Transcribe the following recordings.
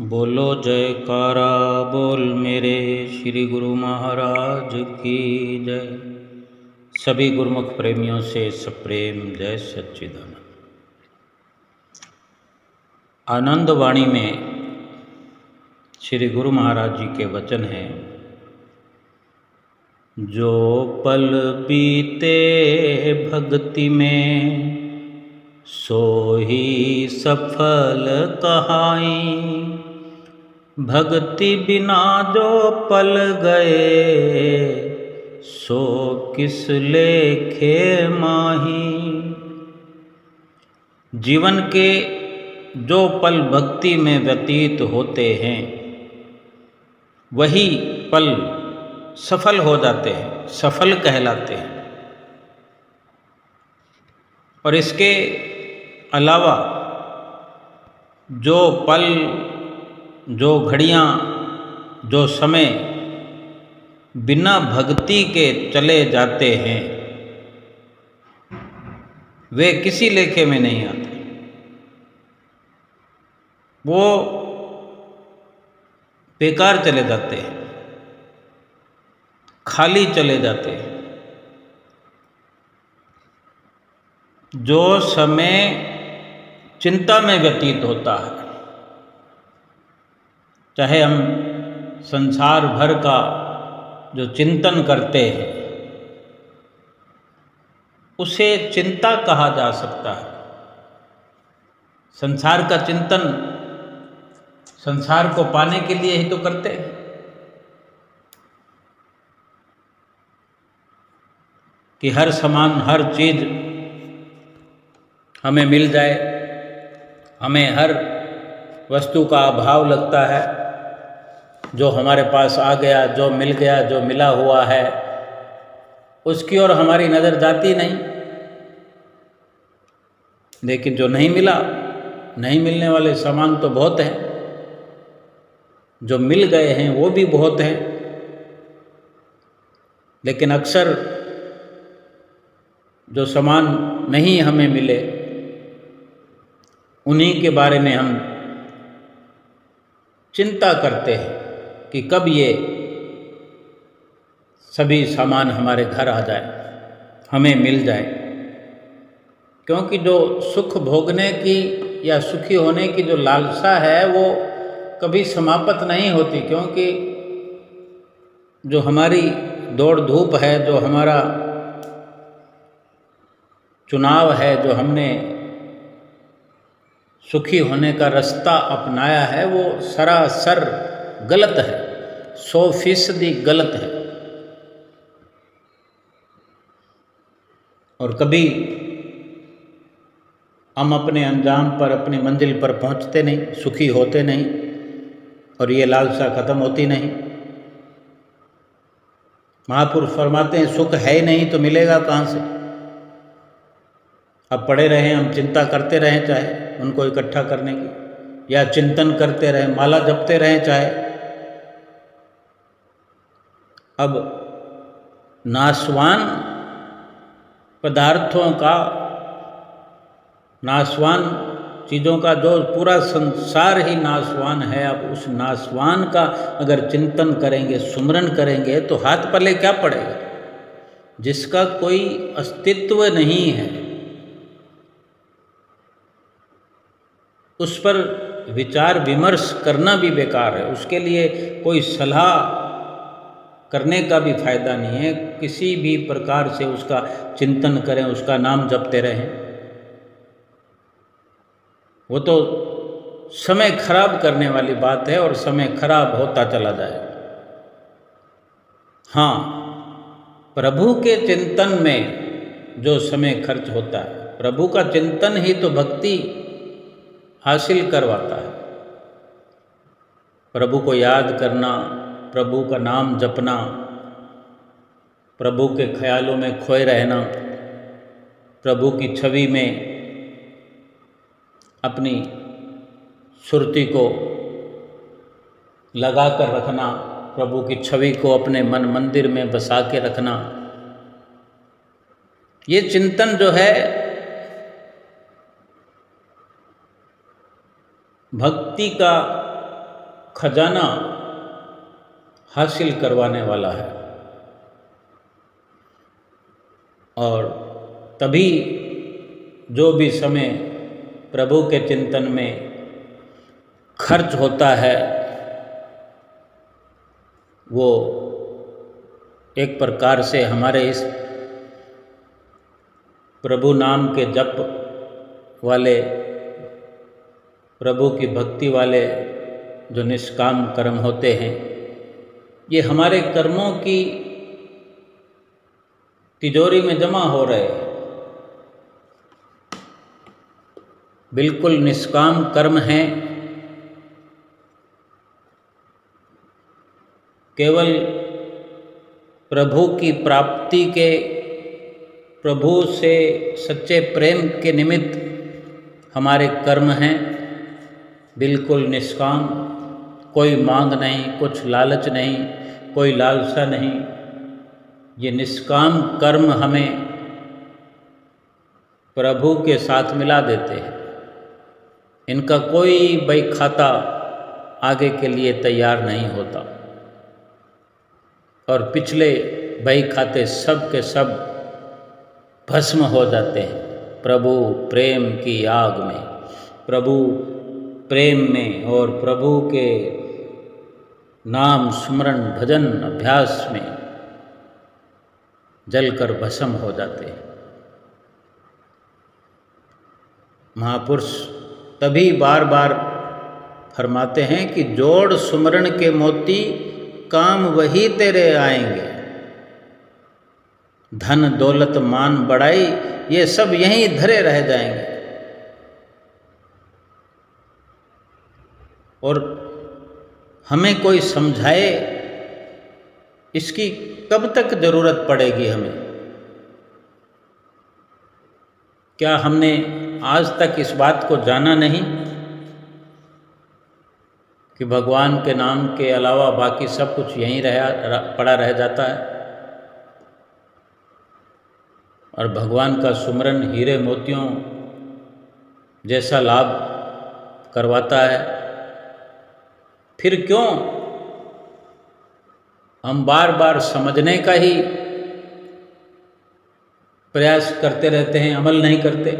बोलो जयकारा बोल मेरे श्री गुरु महाराज की जय। सभी गुरुमुख प्रेमियों से सप्रेम जय सच्चिदानंद। आनंद वाणी में श्री गुरु महाराज जी के वचन हैं, जो पल बीते भक्ति में सो ही सफल कहाई। भक्ति बिना जो पल गए सो किस लेखे माही। जीवन के जो पल भक्ति में व्यतीत होते हैं वही पल सफल हो जाते हैं, सफल कहलाते हैं। और इसके अलावा जो पल, जो घड़ियाँ, जो समय बिना भक्ति के चले जाते हैं वे किसी लेखे में नहीं आते। वो बेकार चले जाते हैं, खाली चले जाते हैं। जो समय चिंता में व्यतीत होता है, चाहे हम संसार भर का जो चिंतन करते हैं उसे चिंता कहा जा सकता है। संसार का चिंतन संसार को पाने के लिए ही तो करते हैं। कि हर सामान, हर चीज़ हमें मिल जाए, हमें हर वस्तु का अभाव लगता है। जो हमारे पास आ गया, जो मिल गया, जो मिला हुआ है उसकी ओर हमारी नज़र जाती नहीं। लेकिन जो नहीं मिला, नहीं मिलने वाले सामान तो बहुत हैं, जो मिल गए हैं वो भी बहुत हैं। लेकिन अक्सर जो सामान नहीं हमें मिले उन्हीं के बारे में हम चिंता करते हैं कि कब ये सभी सामान हमारे घर आ जाए, हमें मिल जाए। क्योंकि जो सुख भोगने की या सुखी होने की जो लालसा है वो कभी समाप्त नहीं होती। क्योंकि जो हमारी दौड़ धूप है, जो हमारा चुनाव है, जो हमने सुखी होने का रास्ता अपनाया है वो सरासर गलत है, 100% गलत है। और कभी हम अपने अंजाम पर, अपनी मंजिल पर पहुंचते नहीं, सुखी होते नहीं और ये लालसा खत्म होती नहीं। महापुरुष फरमाते हैं, सुख है ही नहीं तो मिलेगा कहाँ से। अब पड़े रहें, हम चिंता करते रहें, चाहे उनको इकट्ठा करने की, या चिंतन करते रहें, माला जपते रहें चाहे। अब नाशवान पदार्थों का, नाशवान चीज़ों का, जो पूरा संसार ही नाशवान है, अब उस नाशवान का अगर चिंतन करेंगे, सुमरन करेंगे तो हाथ पल्ले क्या पड़ेगा। जिसका कोई अस्तित्व नहीं है उस पर विचार विमर्श करना भी बेकार है। उसके लिए कोई सलाह करने का भी फायदा नहीं है। किसी भी प्रकार से उसका चिंतन करें, उसका नाम जपते रहें, वो तो समय खराब करने वाली बात है और समय खराब होता चला जाए। हाँ, प्रभु के चिंतन में जो समय खर्च होता है, प्रभु का चिंतन ही तो भक्ति हासिल करवाता है। प्रभु को याद करना, प्रभु का नाम जपना, प्रभु के ख्यालों में खोए रहना, प्रभु की छवि में अपनी सुरती को लगा कर रखना, प्रभु की छवि को अपने मन मंदिर में बसा के रखना, ये चिंतन जो है भक्ति का खजाना हासिल करवाने वाला है। और तभी जो भी समय प्रभु के चिंतन में खर्च होता है वो एक प्रकार से हमारे इस प्रभु नाम के जप वाले, प्रभु की भक्ति वाले जो निष्काम कर्म होते हैं, ये हमारे कर्मों की तिजोरी में जमा हो रहे हैं। बिल्कुल निष्काम कर्म हैं, केवल प्रभु की प्राप्ति के, प्रभु से सच्चे प्रेम के निमित्त हमारे कर्म हैं। बिल्कुल निष्काम, कोई मांग नहीं, कुछ लालच नहीं, कोई लालसा नहीं। ये निष्काम कर्म हमें प्रभु के साथ मिला देते हैं। इनका कोई बही खाता आगे के लिए तैयार नहीं होता और पिछले बही खाते सब के सब भस्म हो जाते हैं प्रभु प्रेम की आग में, प्रभु प्रेम में और प्रभु के नाम स्मरण भजन अभ्यास में जलकर भस्म हो जाते हैं। महापुरुष तभी बार बार फरमाते हैं कि जोड़ सुमरण के मोती काम वही तेरे आएंगे, धन दौलत मान बढ़ाई ये सब यहीं धरे रह जाएंगे। और हमें कोई समझाए इसकी कब तक जरूरत पड़ेगी हमें? क्या हमने आज तक इस बात को जाना नहीं कि भगवान के नाम के अलावा बाकी सब कुछ यहीं पड़ा रह जाता है और भगवान का सुमरन हीरे मोतियों जैसा लाभ करवाता है? फिर क्यों हम बार बार समझने का ही प्रयास करते रहते हैं, अमल नहीं करते?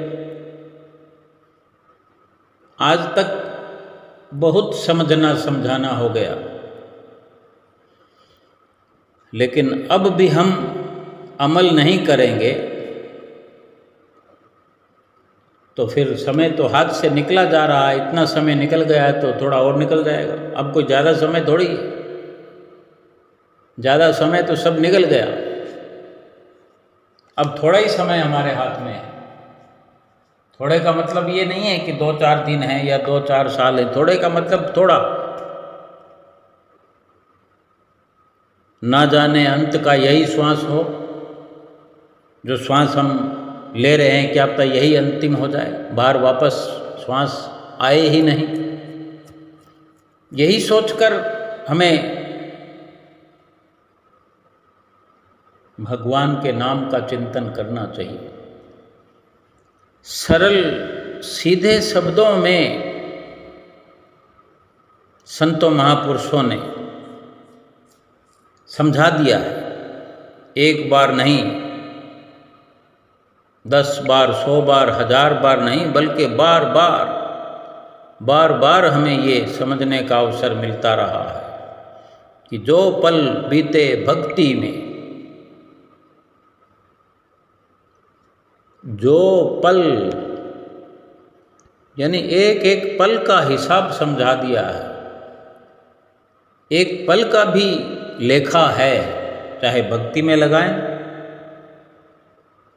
आज तक बहुत समझना समझाना हो गया, लेकिन अब भी हम अमल नहीं करेंगे तो फिर समय तो हाथ से निकला जा रहा है। इतना समय निकल गया है तो थोड़ा और निकल जाएगा। अब कोई ज़्यादा समय थोड़ी है, ज़्यादा समय तो सब निकल गया। अब थोड़ा ही समय हमारे हाथ में है। थोड़े का मतलब ये नहीं है कि 2-4 दिन है या 2-4 साल है। थोड़े का मतलब थोड़ा, ना जाने अंत का यही श्वास हो। जो श्वास हम ले रहे हैं क्या पता यही अंतिम हो जाए, बाहर वापस श्वास आए ही नहीं। यही सोचकर हमें भगवान के नाम का चिंतन करना चाहिए। सरल सीधे शब्दों में संतों महापुरुषों ने समझा दिया है। एक बार नहीं, 10 बार, 100 बार, 1000 बार नहीं, बल्कि बार बार हमें ये समझने का अवसर मिलता रहा है कि जो पल बीते भक्ति में, जो पल यानी एक एक पल का हिसाब समझा दिया है। एक पल का भी लेखा है, चाहे भक्ति में लगाएं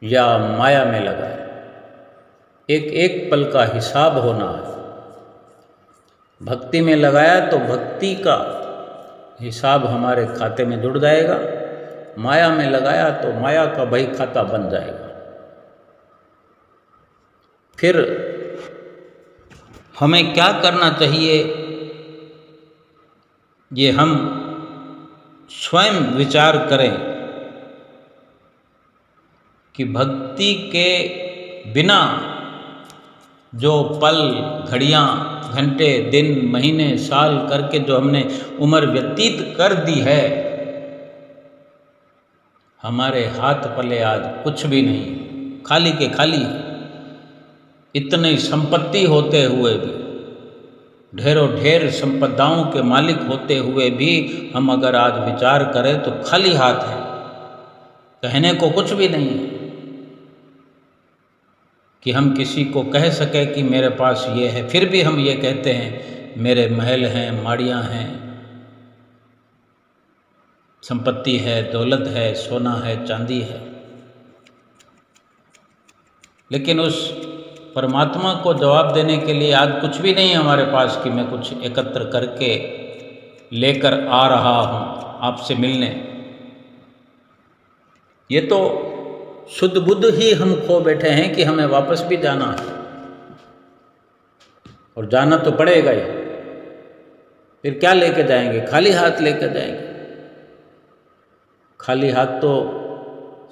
या माया में लगाएं। एक एक पल का हिसाब होना है। भक्ति में लगाया तो भक्ति का हिसाब हमारे खाते में जुड़ जाएगा, माया में लगाया तो माया का बही खाता बन जाएगा। फिर हमें क्या करना चाहिए ये हम स्वयं विचार करें कि भक्ति के बिना जो पल, घड़ियाँ, घंटे, दिन, महीने, साल करके जो हमने उम्र व्यतीत कर दी है, हमारे हाथ पले आज कुछ भी नहीं, खाली के खाली। इतनी संपत्ति होते हुए भी, ढेरों ढेर संपदाओं के मालिक होते हुए भी हम अगर आज विचार करें तो खाली हाथ है, कहने को कुछ भी नहीं है कि हम किसी को कह सके कि मेरे पास ये है। फिर भी हम ये कहते हैं मेरे महल हैं, माड़ियाँ हैं, संपत्ति है, दौलत है, सोना है, चांदी है। लेकिन उस परमात्मा को जवाब देने के लिए आज कुछ भी नहीं है हमारे पास कि मैं कुछ एकत्र करके लेकर आ रहा हूँ आपसे मिलने। ये तो शुद्ध बुद्ध ही हम खो बैठे हैं कि हमें वापस भी जाना है, और जाना तो पड़ेगा ही। फिर क्या लेके जाएंगे? खाली हाथ लेकर जाएंगे। खाली हाथ तो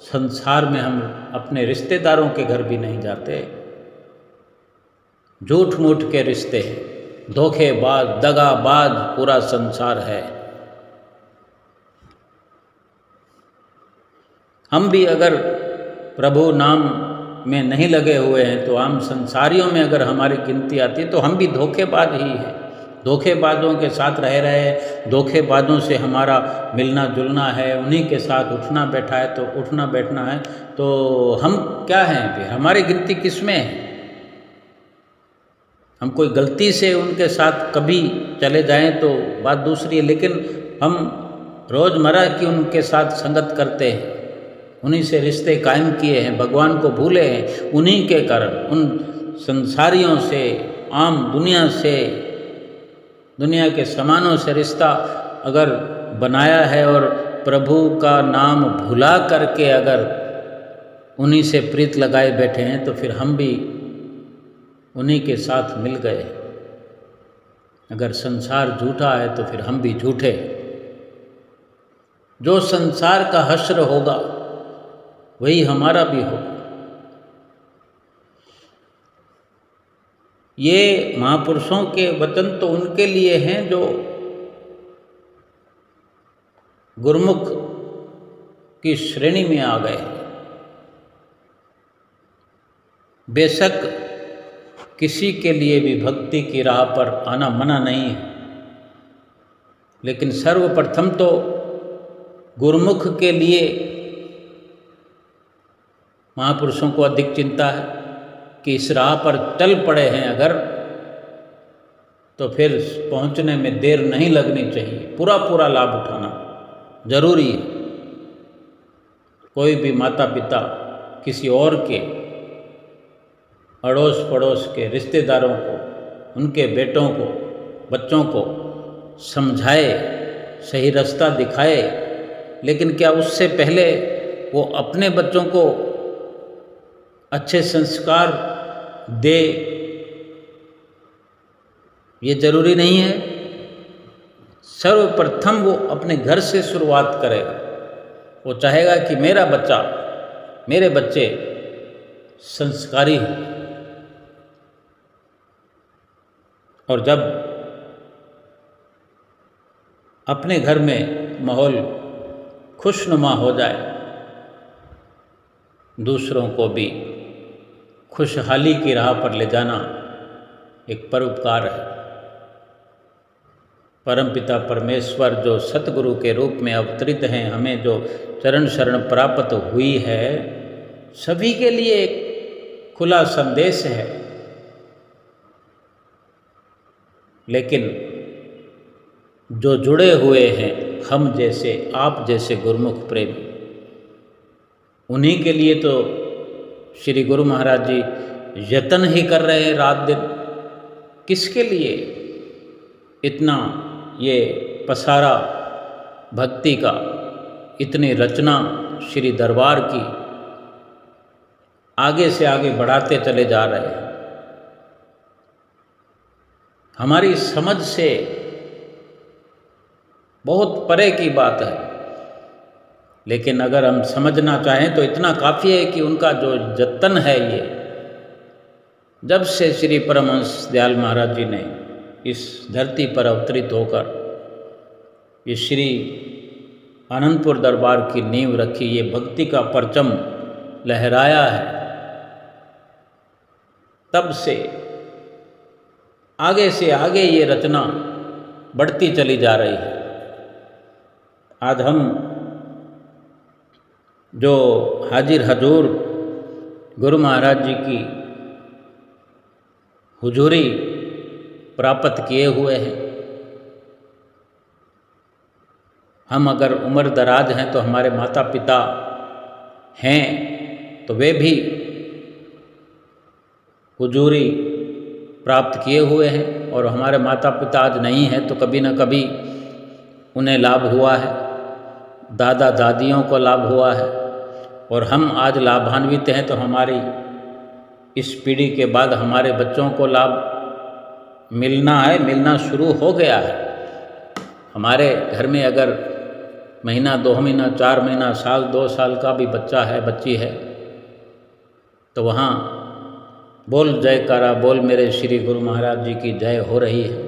संसार में हम अपने रिश्तेदारों के घर भी नहीं जाते। झूठ मूठ के रिश्ते, धोखेबाज, दगाबाज पूरा संसार है। हम भी अगर प्रभु नाम में नहीं लगे हुए हैं तो आम संसारियों में अगर हमारी गिनती आती है तो हम भी धोखेबाज ही हैं। धोखेबाजों के साथ रह रहे हैं, धोखेबाजों से हमारा मिलना जुलना है, उन्हीं के साथ उठना बैठा है, तो उठना बैठना है, तो हम क्या हैं फिर? हमारी गिनती किस में है? हम कोई गलती से उनके साथ कभी चले जाएं तो बात दूसरी है, लेकिन हम रोज़मर्रा की उनके साथ संगत करते हैं, उन्हीं से रिश्ते कायम किए हैं, भगवान को भूले हैं उन्हीं के कारण। उन संसारियों से, आम दुनिया से, दुनिया के सामानों से रिश्ता अगर बनाया है और प्रभु का नाम भुला करके अगर उन्हीं से प्रीत लगाए बैठे हैं तो फिर हम भी उन्हीं के साथ मिल गए। अगर संसार झूठा है तो फिर हम भी झूठे। जो संसार का हश्र होगा वही हमारा भी होगा। ये महापुरुषों के वचन तो उनके लिए हैं जो गुरुमुख की श्रेणी में आ गए। बेशक किसी के लिए भी भक्ति की राह पर आना मना नहीं है, लेकिन सर्वप्रथम तो गुरुमुख के लिए महापुरुषों को अधिक चिंता है कि इस राह पर चल पड़े हैं अगर, तो फिर पहुंचने में देर नहीं लगनी चाहिए। पूरा पूरा लाभ उठाना जरूरी है। कोई भी माता पिता किसी और के अड़ोस पड़ोस के रिश्तेदारों को, उनके बेटों को, बच्चों को समझाए, सही रास्ता दिखाए, लेकिन क्या उससे पहले वो अपने बच्चों को अच्छे संस्कार दे? ये जरूरी नहीं है। सर्वप्रथम वो अपने घर से शुरुआत करेगा। वो चाहेगा कि मेरा बच्चा, मेरे बच्चे संस्कारी हो। और जब अपने घर में माहौल खुशनुमा हो जाए, दूसरों को भी खुशहाली की राह पर ले जाना एक परोपकार है। परमपिता परमेश्वर जो सतगुरु के रूप में अवतरित हैं, हमें जो चरण शरण प्राप्त हुई है, सभी के लिए एक खुला संदेश है। लेकिन जो जुड़े हुए हैं हम जैसे, आप जैसे गुरुमुख प्रेमी, उन्हीं के लिए तो श्री गुरु महाराज जी यत्न ही कर रहे हैं रात दिन। किसके लिए इतना ये पसारा भक्ति का, इतनी रचना श्री दरबार की आगे से आगे बढ़ाते चले जा रहे हैं। हमारी समझ से बहुत परे की बात है, लेकिन अगर हम समझना चाहें तो इतना काफ़ी है कि उनका जो जतन है, ये जब से श्री परमहंस दयाल महाराज जी ने इस धरती पर अवतरित होकर ये श्री आनंदपुर दरबार की नींव रखी, ये भक्ति का परचम लहराया है, तब से आगे ये रचना बढ़ती चली जा रही है। आज हम जो हाजिर हजूर गुरु महाराज जी की हुजूरी प्राप्त किए हुए हैं, हम अगर उम्र दराज हैं तो हमारे माता पिता हैं तो वे भी हुजूरी प्राप्त किए हुए हैं, और हमारे माता पिता आज नहीं हैं तो कभी न कभी उन्हें लाभ हुआ है, दादा दादियों को लाभ हुआ है, और हम आज लाभान्वित हैं तो हमारी इस पीढ़ी के बाद हमारे बच्चों को लाभ मिलना शुरू हो गया है। हमारे घर में अगर महीना 2 महीना 4 महीना साल 2 साल का भी बच्चा है, बच्ची है, तो वहाँ बोल जयकारा, बोल मेरे श्री गुरु महाराज जी की जय हो रही है,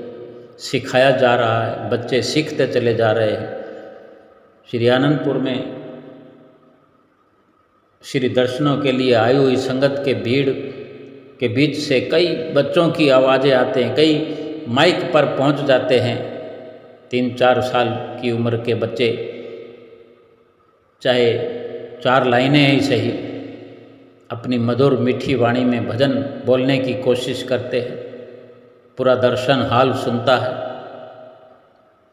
सिखाया जा रहा है, बच्चे सीखते चले जा रहे हैं। श्री आनंदपुर में श्री दर्शनों के लिए आई हुई संगत के भीड़ के बीच से कई बच्चों की आवाज़ें आते हैं, कई माइक पर पहुंच जाते हैं। 3-4 साल की उम्र के बच्चे, चाहे 4 लाइनें ही सही, अपनी मधुर मीठी वाणी में भजन बोलने की कोशिश करते हैं, पूरा दर्शन हाल सुनता है।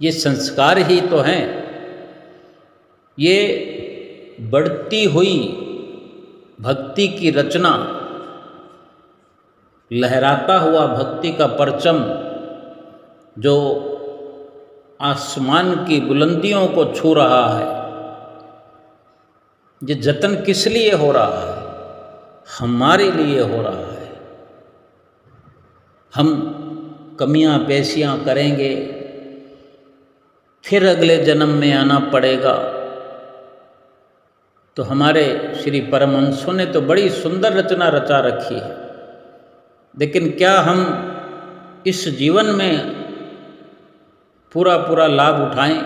ये संस्कार ही तो हैं, ये बढ़ती हुई भक्ति की रचना, लहराता हुआ भक्ति का परचम जो आसमान की बुलंदियों को छू रहा है, ये जतन किस लिए हो रहा है? हमारे लिए हो रहा है। हम कमियां पेशियां करेंगे, फिर अगले जन्म में आना पड़ेगा। तो हमारे श्री परमहंसों ने तो बड़ी सुंदर रचना रचा रखी है, लेकिन क्या हम इस जीवन में पूरा लाभ उठाएं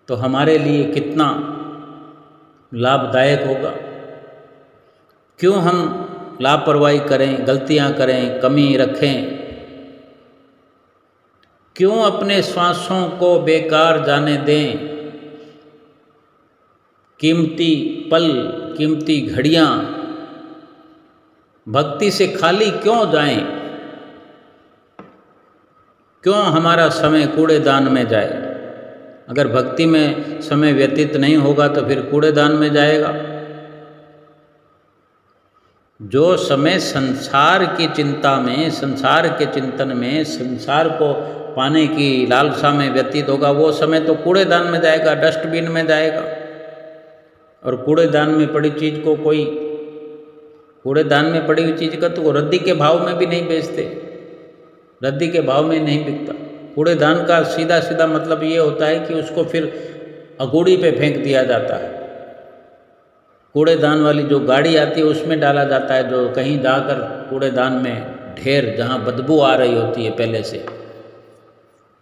तो हमारे लिए कितना लाभदायक होगा। क्यों हम लापरवाही करें, गलतियां करें, कमी रखें? क्यों अपने श्वासों को बेकार जाने दें? कीमती पल, कीमती घड़ियां भक्ति से खाली क्यों जाएं? क्यों हमारा समय कूड़ेदान में जाए? अगर भक्ति में समय व्यतीत नहीं होगा तो फिर कूड़ेदान में जाएगा। जो समय संसार की चिंता में, संसार के चिंतन में, संसार को पाने की लालसा में व्यतीत होगा, वो समय तो कूड़ेदान में जाएगा, डस्टबिन में जाएगा। और कूड़ेदान में पड़ी चीज़ को कोई, कूड़ेदान में पड़ी हुई चीज़ का तो वो रद्दी के भाव में भी नहीं बेचते, रद्दी के भाव में नहीं बिकता। कूड़ेदान का सीधा सीधा मतलब ये होता है कि उसको फिर अगूड़ी पे फेंक दिया जाता है। कूड़ेदान वाली जो गाड़ी आती है उसमें डाला जाता है, जो कहीं जाकर कूड़ेदान में ढेर जहाँ बदबू आ रही होती है पहले से,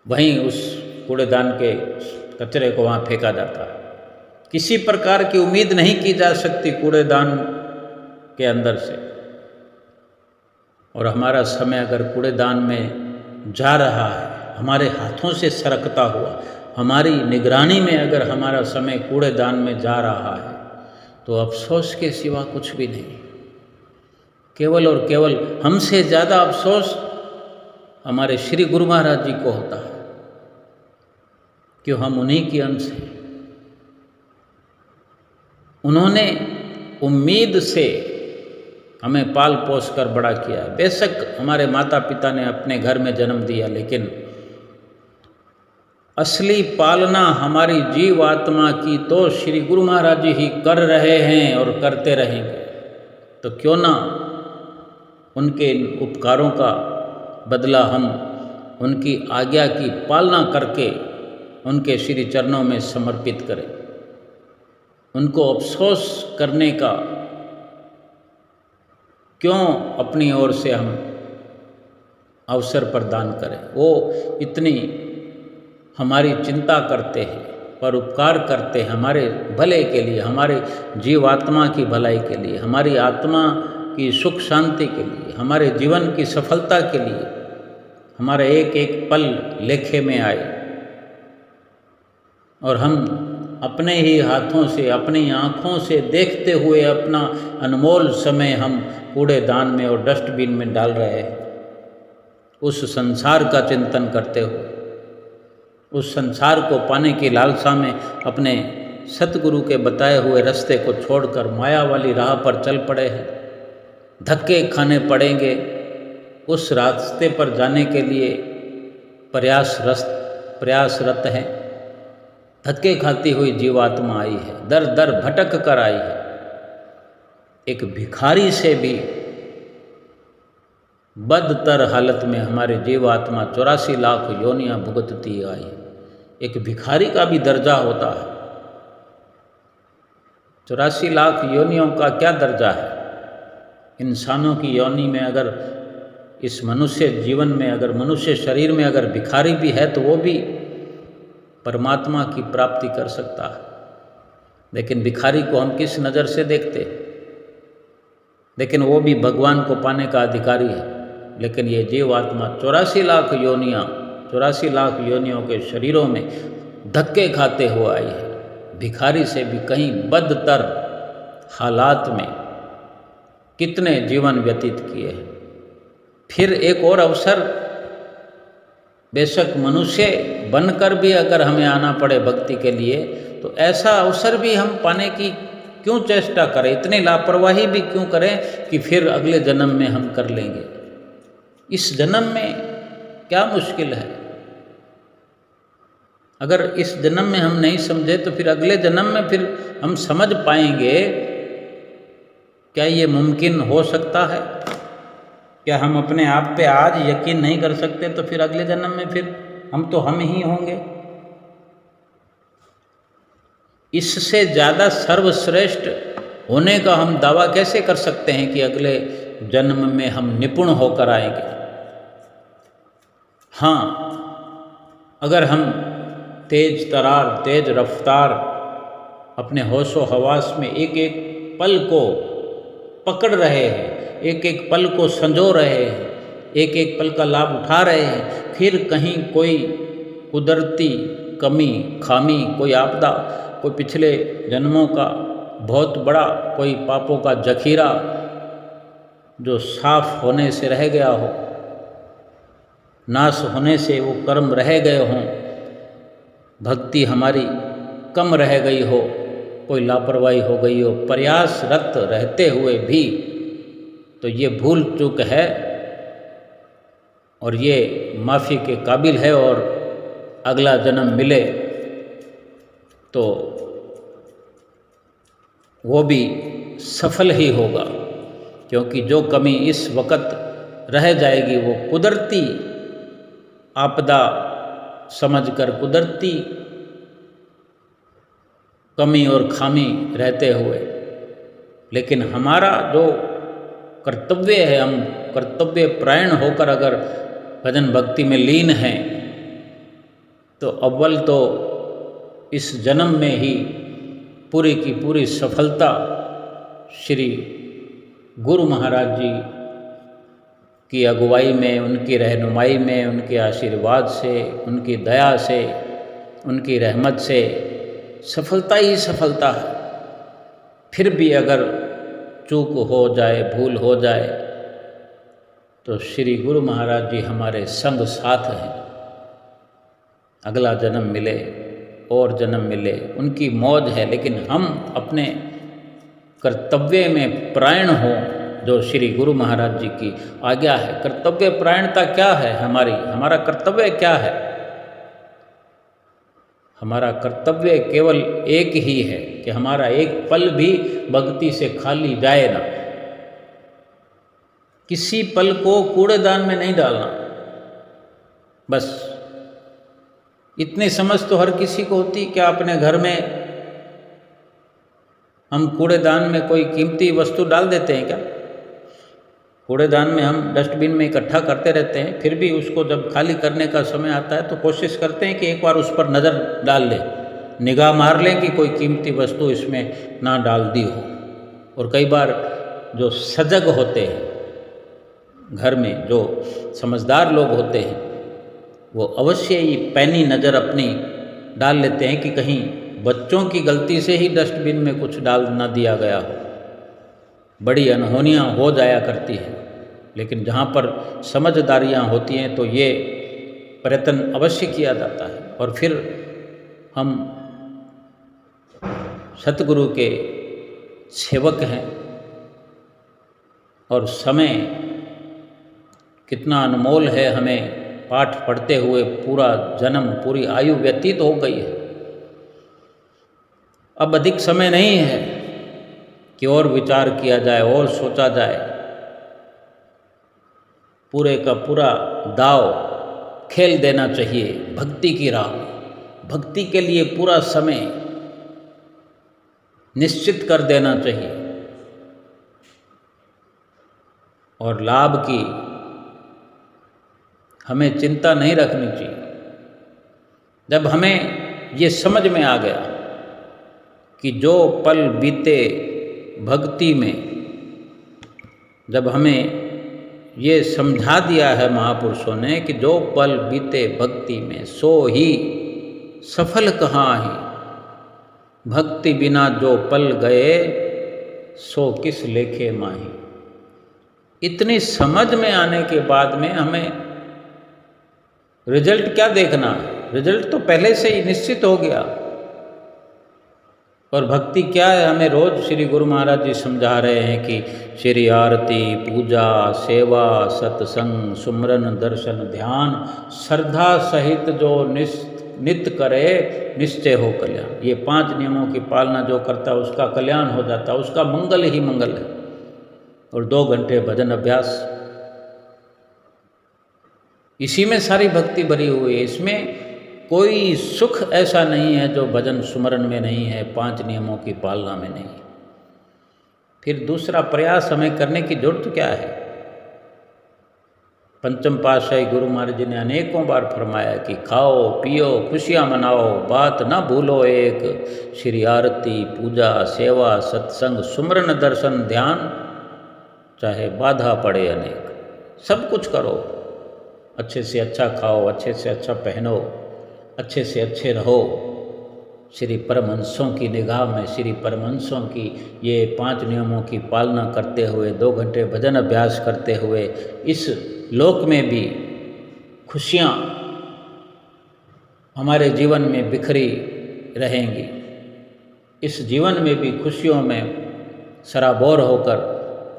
वहीं उस कूड़ेदान के कचरे को वहाँ फेंका जाता है। किसी प्रकार की उम्मीद नहीं की जा सकती कूड़ेदान के अंदर से। और हमारा समय अगर कूड़ेदान में जा रहा है, हमारे हाथों से सरकता हुआ, हमारी निगरानी में अगर हमारा समय कूड़ेदान में जा रहा है, तो अफसोस के सिवा कुछ भी नहीं। केवल और केवल हमसे ज़्यादा अफसोस हमारे श्री गुरु महाराज जी को होता है, क्यों हम उन्हीं के अंश हैं। उन्होंने उम्मीद से हमें पाल पोस कर बड़ा किया। बेशक हमारे माता पिता ने अपने घर में जन्म दिया, लेकिन असली पालना हमारी जीव आत्मा की तो श्री गुरु महाराज जी ही कर रहे हैं और करते रहेंगे। तो क्यों ना उनके उपकारों का बदला हम उनकी आज्ञा की पालना करके उनके श्री चरणों में समर्पित करें। उनको अफसोस करने का क्यों अपनी ओर से हम अवसर प्रदान करें। वो इतनी हमारी चिंता करते हैं, परोपकार करते हैं हमारे भले के लिए, हमारे जीवात्मा की भलाई के लिए, हमारी आत्मा की सुख शांति के लिए, हमारे जीवन की सफलता के लिए, हमारा एक एक पल लेखे में आए और हम अपने ही हाथों से, अपनी आँखों से देखते हुए अपना अनमोल समय हम कूड़ेदान में और डस्टबिन में डाल रहे हैं। उस संसार का चिंतन करते हुए, उस संसार को पाने की लालसा में अपने सतगुरु के बताए हुए रास्ते को छोड़कर माया वाली राह पर चल पड़े हैं। धक्के खाने पड़ेंगे, उस रास्ते पर जाने के लिए प्रयासरत हैं। धक्के खाती हुई जीवात्मा आई है, दर दर भटक कर आई है। एक भिखारी से भी बदतर हालत में हमारे जीवात्मा 84 लाख योनियां भुगतती आई है। एक भिखारी का भी दर्जा होता है। 84 लाख योनियों का क्या दर्जा है? इंसानों की योनि में अगर इस मनुष्य जीवन में, अगर मनुष्य शरीर में अगर भिखारी भी है तो वो भी परमात्मा की प्राप्ति कर सकता है। लेकिन भिखारी को हम किस नज़र से देखते हैं? लेकिन वो भी भगवान को पाने का अधिकारी है। लेकिन ये जीवात्मा 84 लाख योनियाँ, 84 लाख योनियों के शरीरों में धक्के खाते हुए आई है। भिखारी से भी कहीं बदतर हालात में कितने जीवन व्यतीत किए हैं। फिर एक और अवसर, बेशक मनुष्य बनकर भी अगर हमें आना पड़े भक्ति के लिए, तो ऐसा अवसर भी हम पाने की क्यों चेष्टा करें? इतनी लापरवाही भी क्यों करें कि फिर अगले जन्म में हम कर लेंगे? इस जन्म में क्या मुश्किल है? अगर इस जन्म में हम नहीं समझे तो फिर अगले जन्म में फिर हम समझ पाएंगे। क्या ये मुमकिन हो सकता है? क्या हम अपने आप पे आज यकीन नहीं कर सकते तो फिर अगले जन्म में फिर हम ही होंगे। इससे ज़्यादा सर्वश्रेष्ठ होने का हम दावा कैसे कर सकते हैं कि अगले जन्म में हम निपुण होकर आएंगे? हाँ, अगर हम तेज तरार, तेज रफ्तार अपने होशो हवास में एक एक पल को पकड़ रहे हैं, एक एक पल को संजो रहे हैं, एक एक पल का लाभ उठा रहे हैं, फिर कहीं कोई कुदरती कमी, खामी, कोई आपदा, कोई पिछले जन्मों का बहुत बड़ा कोई पापों का जखीरा जो साफ होने से रह गया हो, नाश होने से वो कर्म रह गए हों, भक्ति हमारी कम रह गई हो, कोई लापरवाही हो गई हो, प्रयासरत रहते हुए भी, तो ये भूल चूक है और ये माफ़ी के काबिल है। और अगला जन्म मिले तो वो भी सफल ही होगा, क्योंकि जो कमी इस वक्त रह जाएगी वो कुदरती आपदा समझकर, कुदरती कमी और खामी रहते हुए। लेकिन हमारा जो कर्तव्य है, हम कर्तव्य परायण होकर अगर भजन भक्ति में लीन हैं तो अव्वल तो इस जन्म में ही पूरी की पूरी सफलता श्री गुरु महाराज जी की अगुवाई में, उनकी रहनुमाई में, उनके आशीर्वाद से, उनकी दया से, उनकी रहमत से सफलता ही सफलता है। फिर भी अगर चूक हो जाए, भूल हो जाए, तो श्री गुरु महाराज जी हमारे संग साथ हैं। अगला जन्म मिले और जन्म मिले, उनकी मौज है। लेकिन हम अपने कर्तव्य में परायण हों, जो श्री गुरु महाराज जी की आज्ञा है। कर्तव्य परायणता क्या है हमारा कर्तव्य क्या है? हमारा कर्तव्य केवल एक ही है कि हमारा एक पल भी भक्ति से खाली जाए ना। किसी पल को कूड़ेदान में नहीं डालना। बस इतनी समझ तो हर किसी को होती। क्या अपने घर में हम कूड़ेदान में कोई कीमती वस्तु डाल देते हैं क्या? कूड़ेदान में हम डस्टबिन में इकट्ठा करते रहते हैं, फिर भी उसको जब खाली करने का समय आता है तो कोशिश करते हैं कि एक बार उस पर नज़र डाल लें, निगाह मार लें कि कोई कीमती वस्तु इसमें ना डाल दी हो। और कई बार जो सजग होते हैं घर में, जो समझदार लोग होते हैं, वो अवश्य ही पैनी नज़र अपनी डाल लेते हैं कि कहीं बच्चों की गलती से ही डस्टबिन में कुछ डाल ना दिया गया हो। बड़ी अनहोनियाँ हो जाया करती हैं, लेकिन जहाँ पर समझदारियाँ होती हैं तो ये प्रयत्न अवश्य किया जाता है। और फिर हम सतगुरु के सेवक हैं और समय कितना अनमोल है, हमें पाठ पढ़ते हुए पूरा जन्म, पूरी आयु व्यतीत हो गई है। अब अधिक समय नहीं है कि और विचार किया जाए और सोचा जाए। पूरे का पूरा दाव खेल देना चाहिए भक्ति की राह में। भक्ति के लिए पूरा समय निश्चित कर देना चाहिए और लाभ की हमें चिंता नहीं रखनी चाहिए। जब हमें ये समझ में आ गया कि जो पल बीते भक्ति में, जब हमें ये समझा दिया है महापुरुषों ने कि जो पल बीते भक्ति में सो ही सफल कहाँ ही, भक्ति बिना जो पल गए सो किस लेखे माही। इतनी समझ में आने के बाद में हमें रिजल्ट क्या देखना, रिजल्ट तो पहले से ही निश्चित हो गया। और भक्ति क्या है, हमें रोज श्री गुरु महाराज जी समझा रहे हैं कि श्री आरती, पूजा, सेवा, सत्संग, सुमरन, दर्शन, ध्यान श्रद्धा सहित जो नित्य करे निश्चय हो कल्याण। ये 5 नियमों की पालना जो करता है उसका कल्याण हो जाता है, उसका मंगल ही मंगल है। और 2 घंटे भजन अभ्यास, इसी में सारी भक्ति भरी हुई है। इसमें कोई सुख ऐसा नहीं है जो भजन सुमरन में नहीं है, 5 नियमों की पालना में नहीं। फिर दूसरा प्रयास हमें करने की जरूरत क्या है? पंचम पातशाही गुरु महाराज जी ने अनेकों बार फरमाया कि खाओ पियो खुशियाँ मनाओ, बात ना भूलो एक, श्री आरती, पूजा, सेवा, सत्संग, सुमरन, दर्शन, ध्यान, चाहे बाधा पड़े अनेक, सब कुछ करो। अच्छे से अच्छा खाओ, अच्छे से अच्छा पहनो, अच्छे से अच्छे रहो। श्री परमहंसों की निगाह में, श्री परमहंसों की ये 5 नियमों की पालना करते हुए, 2 घंटे भजन अभ्यास करते हुए इस लोक में भी खुशियाँ हमारे जीवन में बिखरी रहेंगी। इस जीवन में भी खुशियों में सराबोर होकर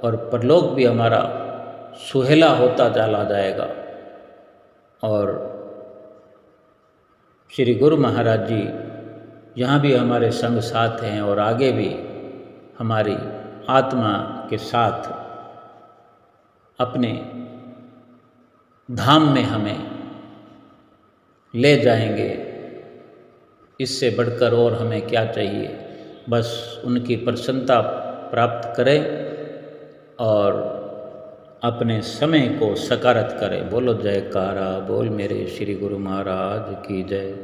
और परलोक भी हमारा सुहेला होता चला जाएगा। और श्री गुरु महाराज जी यहाँ भी हमारे संग साथ हैं और आगे भी हमारी आत्मा के साथ अपने धाम में हमें ले जाएंगे। इससे बढ़कर और हमें क्या चाहिए? बस उनकी प्रसन्नता प्राप्त करें और अपने समय को सकारत करें। बोलो जयकारा, बोल मेरे श्री गुरु महाराज की जय।